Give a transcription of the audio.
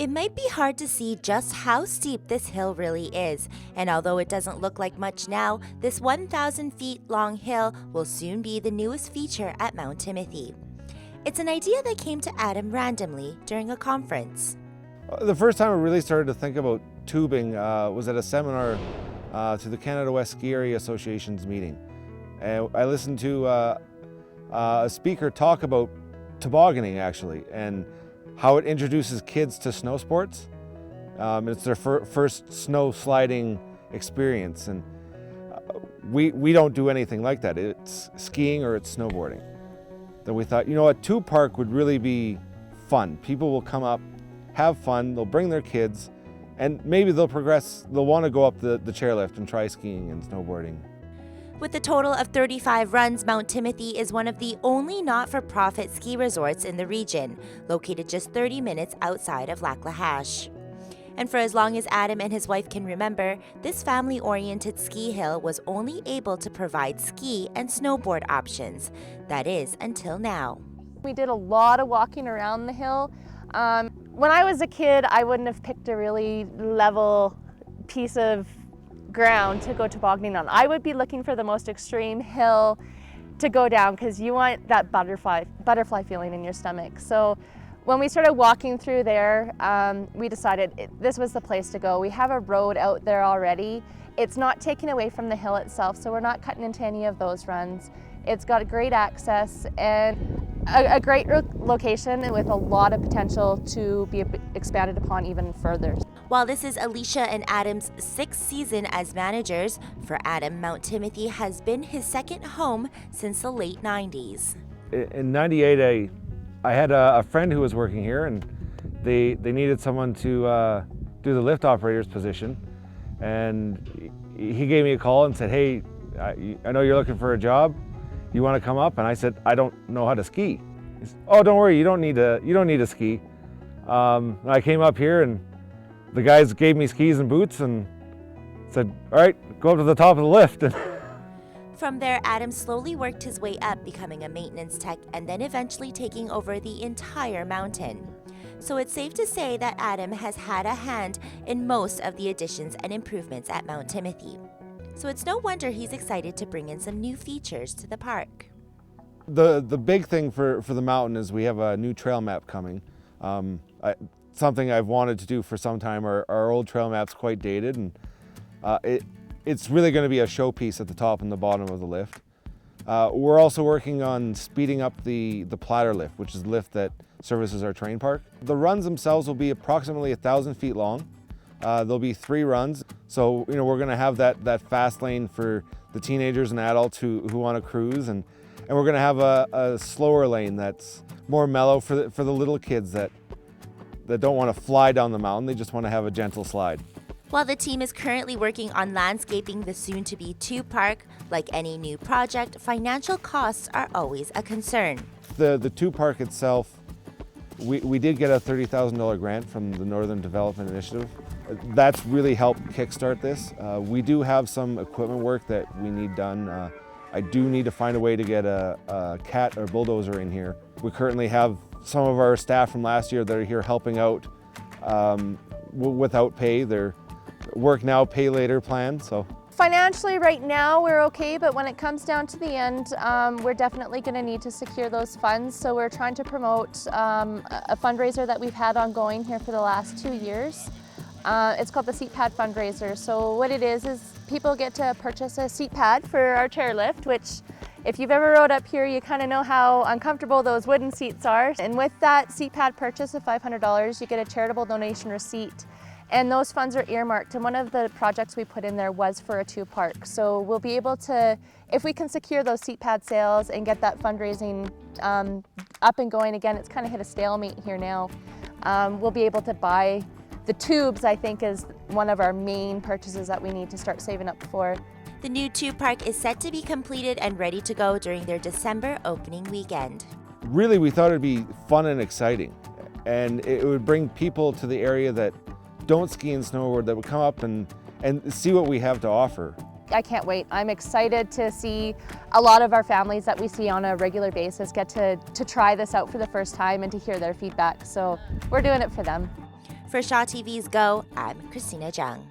It might be hard to see just how steep this hill really is, and although it doesn't look like much now, this 1,000 feet long hill will soon be the newest feature at Mount Timothy. It's an idea that came to Adam randomly during a conference. The first time I really started to think about tubing was at a seminar to the Canada West Ski Area Association's meeting. And I listened to a speaker talk about tobogganing actually, and how it introduces kids to snow sports. It's their first snow sliding experience, and we don't do anything like that. It's skiing or it's snowboarding. Then we thought, a tube park would really be fun. People will come up, have fun, they'll bring their kids, and maybe they'll want to go up the chairlift and try skiing and snowboarding. With a total of 35 runs, Mount Timothy is one of the only not-for-profit ski resorts in the region, located just 30 minutes outside of Lac-La-Hache. And for as long as Adam and his wife can remember, this family-oriented ski hill was only able to provide ski and snowboard options. That is, until now. We did a lot of walking around the hill. When I was a kid, I wouldn't have picked a really level piece of ground to go tobogganing on. I would be looking for the most extreme hill to go down because you want that butterfly feeling in your stomach. So when we started walking through there, we decided this was the place to go. We have a road out there already. It's not taken away from the hill itself, so we're not cutting into any of those runs. It's got great access and a great location with a lot of potential to be expanded upon even further. While this is Alicia and Adam's 6th season as managers, for Adam, Mount Timothy has been his second home since the late 90s. In '98, I had a friend who was working here, and they needed someone to do the lift operator's position. And he gave me a call and said, "Hey, I know you're looking for a job. You want to come up?" And I said, "I don't know how to ski." He said, "Oh, don't worry, you don't need to ski." I came up here and the guys gave me skis and boots and said, "All right, go up to the top of the lift." From there, Adam slowly worked his way up, becoming a maintenance tech and then eventually taking over the entire mountain. So it's safe to say that Adam has had a hand in most of the additions and improvements at Mount Timothy. So it's no wonder he's excited to bring in some new features to the park. The big thing for the mountain is we have a new trail map coming. Something I've wanted to do for some time. Our old trail map's quite dated, and it's really going to be a showpiece at the top and the bottom of the lift. We're also working on speeding up the platter lift, which is the lift that services our terrain park. The runs themselves will be approximately 1,000 feet long. There'll be 3 runs, so we're going to have that fast lane for the teenagers and adults who want to cruise, and we're going to have a slower lane that's more mellow for the little kids that don't want to fly down the mountain. They just want to have a gentle slide. While the team is currently working on landscaping the soon-to-be tube park, like any new project, financial costs are always a concern. The tube park itself, we did get a $30,000 grant from the Northern Development Initiative. That's really helped kickstart this. We do have some equipment work that we need done. I do need to find a way to get a cat or bulldozer in here. We currently have some of our staff from last year that are here helping out without pay. They're work now, pay later plan. So financially right now we're okay, but when it comes down to the end, we're definitely going to need to secure those funds. So we're trying to promote a fundraiser that we've had ongoing here for the last 2 years. It's called the Seat Pad Fundraiser. So what it is people get to purchase a seat pad for our chairlift, which if you've ever rode up here, you kind of know how uncomfortable those wooden seats are. And with that seat pad purchase of $500, you get a charitable donation receipt. And those funds are earmarked. And one of the projects we put in there was for a tube park. So we'll be able to, if we can secure those seat pad sales and get that fundraising up and going again, it's kind of hit a stalemate here now. We'll be able to buy the tubes, I think, is one of our main purchases that we need to start saving up for. The new tube park is set to be completed and ready to go during their December opening weekend. Really, we thought it'd be fun and exciting, and it would bring people to the area that don't ski and snowboard, that would come up and see what we have to offer. I can't wait. I'm excited to see a lot of our families that we see on a regular basis get to try this out for the first time and to hear their feedback. So we're doing it for them. For Shaw TV's Go, I'm Christina Jung.